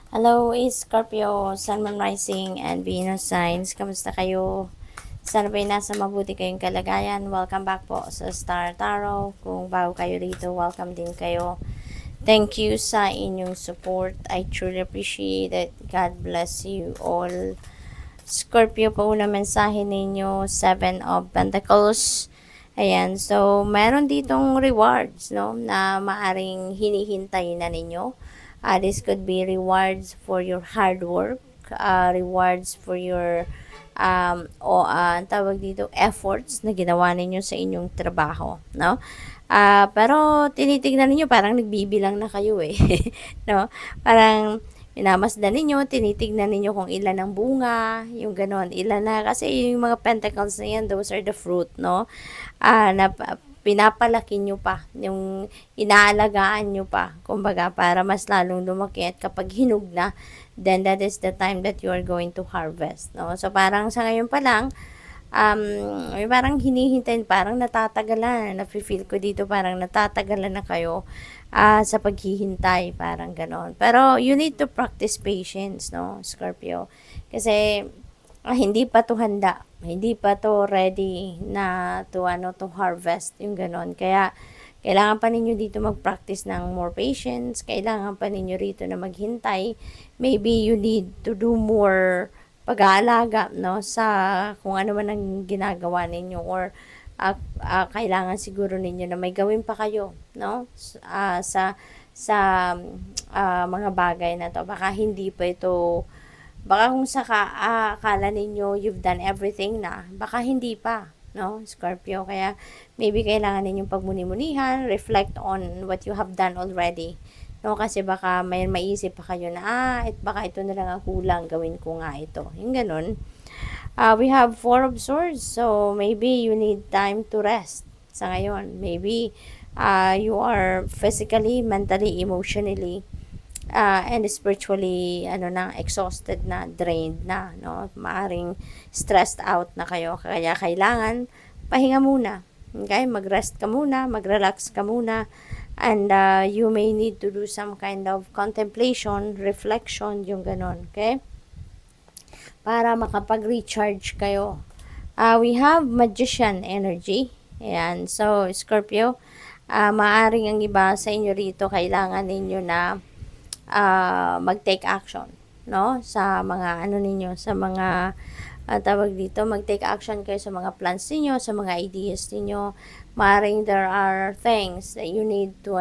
Hello, Scorpio, Sun, Moon Rising, and Venus signs. Kamusta kayo? Sana ba'y nasa mabuti kayong kalagayan? Welcome back po sa Star Tarot. Kung bago kayo rito, welcome din kayo. Thank you sa inyong support. I truly appreciate it. God bless you all. Scorpio po una mensahe ninyo, Seven of Pentacles. Ayan, so meron ditong rewards, no, na maaring hinihintay na ninyo. This could be rewards for your hard work, rewards for your tawag dito, efforts na ginawa ninyo sa inyong trabaho, no? Pero tinitignan niyo parang nagbibilang na kayo eh, no? Parang minamasdan ninyo, tinitignan ninyo kung ilan ang bunga, yung ganon, ilan na, kasi yung mga pentacles na yan, those are the fruit, no? Na pinapalaki nyo pa, yung inaalagaan nyo pa, kumbaga, para mas lalong lumaki at kapag hinog na, then that is the time that you are going to harvest, no? So, parang sa ngayon pa lang, parang hinihintay, parang natatagalan, nafe-feel ko dito, parang natatagalan na kayo sa paghihintay, parang ganon. Pero, you need to practice patience, no, Scorpio? Kasi, hindi pa to handa, hindi pa to ready na to harvest, yung ganon. Kaya kailangan pa ninyo dito mag-practice ng more patience, kailangan pa ninyo rito na maghintay. Maybe you need to do more pag-aalaga, no, sa kung ano man ang ginagawa ninyo, or kailangan siguro ninyo na may gawin pa kayo, no, sa mga bagay na to. Baka hindi pa ito, baka kung akala ninyo you've done everything na, baka hindi pa, no, Scorpio. Kaya maybe kailangan ninyong pagmuni-munihan, reflect on what you have done already, no, kasi baka may maisip pa kayo na baka ito na lang ang kulang, gawin ko nga ito, yung ganun. We have Four of Swords, so maybe you need time to rest sa ngayon. Maybe you are physically, mentally, emotionally, and spiritually exhausted na, drained na, no, maaring stressed out na kayo, kaya kailangan pahinga muna, okay, mag-rest ka muna, mag-relax ka muna, and you may need to do some kind of contemplation, reflection, yung ganon, okay, para makapag-recharge kayo. We have Magician energy. Ayan, so Scorpio, maaring ang iba sa inyo rito, kailangan ninyo na mag-take action, no, sa mga ninyo, sa mga tawag dito, mag-take action kayo sa mga plans niyo, sa mga ideas niyo. Maring there are things that you need to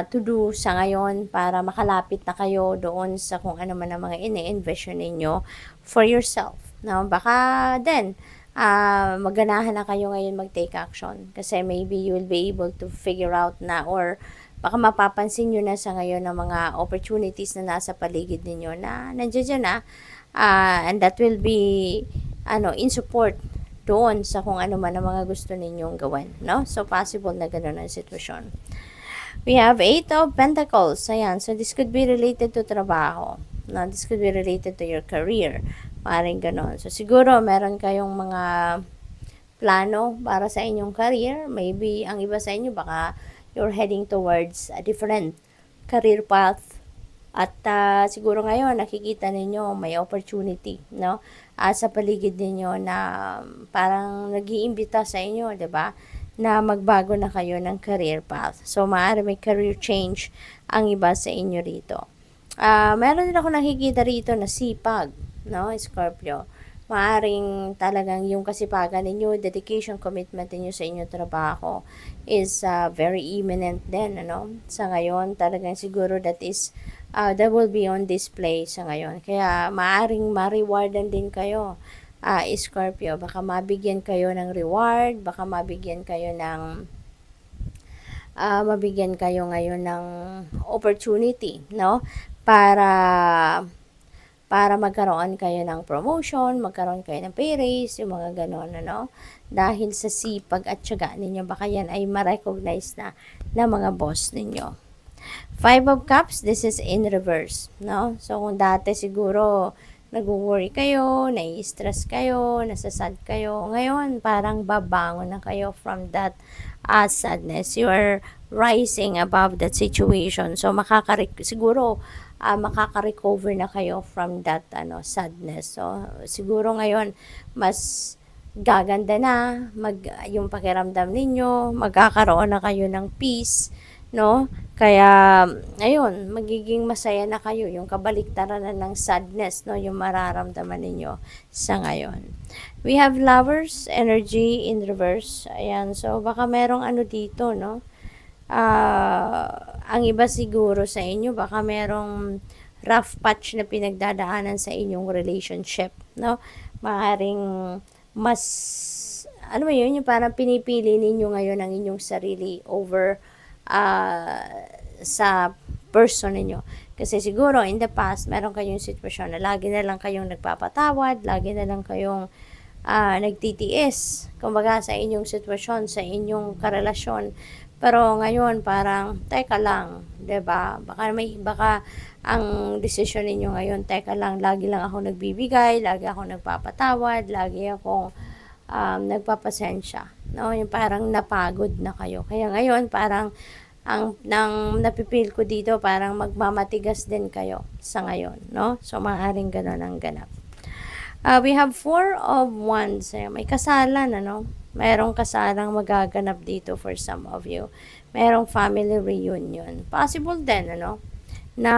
to do sa ngayon para makalapit na kayo doon sa kung ano man ang mga ini-envision ninyo for yourself, no? Baka then maganahan na kayo ngayon mag-take action, kasi maybe you will be able to figure out na, or baka mapapansin nyo na sa ngayon ng mga opportunities na nasa paligid ninyo na nandiyan na, and that will be in support doon sa kung ano man ang mga gusto ninyong gawin, no? So possible na gano'n ang sitwasyon. We have Eight of Pentacles. Ayan. So, this could be related to trabaho. No? This could be related to your career. Maring ganon. So, siguro, meron kayong mga plano para sa inyong career. Maybe, ang iba sa inyo, baka you're heading towards a different career path. At siguro ngayon, nakikita ninyo may opportunity, no? Sa paligid ninyo na parang nag-iimbita sa inyo, 'di ba? Na magbago na kayo ng career path. So, maaari may career change ang iba sa inyo rito. Meron din ako nakikita rito na sipag, no, Scorpio. Maaring talagang yung kasipagan ninyo, dedication, commitment ninyo sa inyong trabaho is very imminent din, ano? Sa ngayon, talagang siguro that will be on display sa ngayon. Kaya, maaring ma-rewardan din kayo, Scorpio. Baka mabigyan kayo ng reward, baka mabigyan kayo ngayon ng opportunity, no? Para magkaroon kayo ng promotion, magkaroon kayo ng pay raise, yung mga ganon, ano? Dahil sa sipag at tiyaga ninyo, baka yan ay ma-recognize na mga boss ninyo. Five of Cups, this is in reverse, no? So, kung dati siguro nag-worry kayo, nai-stress kayo, nasasad kayo, ngayon parang babangon na kayo from that sadness. You are rising above that situation. So, siguro, makaka-recover na kayo from that sadness. So, siguro ngayon, mas gaganda na yung pakiramdam ninyo, magkakaroon na kayo ng peace, no? Kaya, ayun, magiging masaya na kayo. Yung kabaliktaran na ng sadness, no? Yung mararamdaman ninyo sa ngayon. We have lovers, energy in reverse. Ayan, so baka merong dito, no? Ang iba siguro sa inyo, baka merong rough patch na pinagdadaanan sa inyong relationship, no? Maaring mas, ano ba yun, yung parang pinipili ninyo ngayon ang inyong sarili over sa person ninyo. Kasi siguro in the past, meron kayong sitwasyon na lagi na lang kayong nagpapatawad, lagi na lang kayong nagtitiis, kumbaga sa inyong sitwasyon, sa inyong karelasyon. Pero ngayon parang teka lang, 'di ba? Baka ang desisyon ninyo ngayon, teka lang, lagi lang ako nagbibigay, lagi ako nagpapatawad, lagi akong nagpapasensya. No, yung parang napagod na kayo. Kaya ngayon parang nang napipil ko dito, parang magmamatigas din kayo sa ngayon, no? So maaaring gano'n ang ganap. We have 4 of Wands. May kasalan, Mayroong kasalang magaganap dito for some of you. Mayroong family reunion. Possible din, na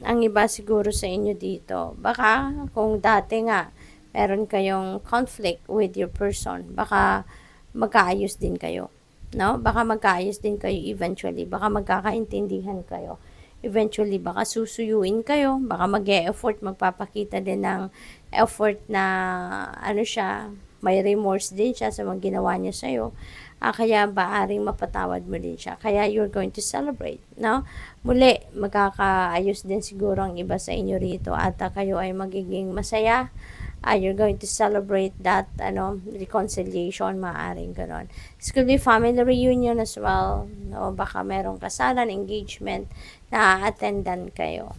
ang iba siguro sa inyo dito. Baka kung dati nga, meron kayong conflict with your person, baka magkaayos din kayo. No? Baka magkaayos din kayo eventually. Baka magkakaintindihan kayo. Eventually, baka susuyuin kayo. Baka mag-e-effort, magpapakita din ng effort na siya, may remorse din siya sa mga ginawa niya sa'yo. Kaya baaring mapatawad mo din siya. Kaya you're going to celebrate, no? Muli, magkakaayos din siguro ang iba sa inyo rito at kayo ay magiging masaya. You're going to celebrate that reconciliation, maaring ganon. This could be family reunion as well, no? Baka merong kasalan, engagement na attendan kayo.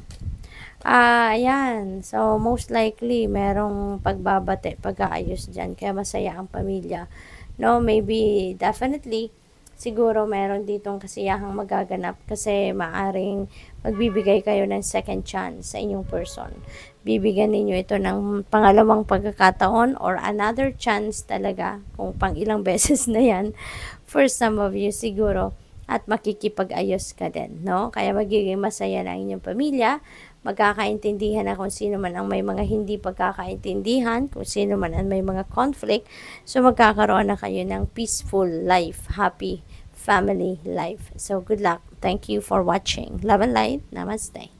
Ayan. So, most likely, merong pagbabate, pag-aayos dyan. Kaya masaya ang pamilya. No, maybe, definitely, siguro meron ditong kasiyahang magaganap kasi maaring magbibigay kayo ng second chance sa inyong person. Bibigyan ninyo ito ng pangalawang pagkakataon or another chance talaga, kung pang ilang beses na yan, for some of you siguro, at makikipag-ayos ka din, no? Kaya magiging masaya na inyong pamilya, magkakaintindihan na kung sino man ang may mga hindi pagkakaintindihan, kung sino man ang may mga conflict, so magkakaroon na kayo ng peaceful life, happy family life. So good luck. Thank you for watching. Love and light. Namaste.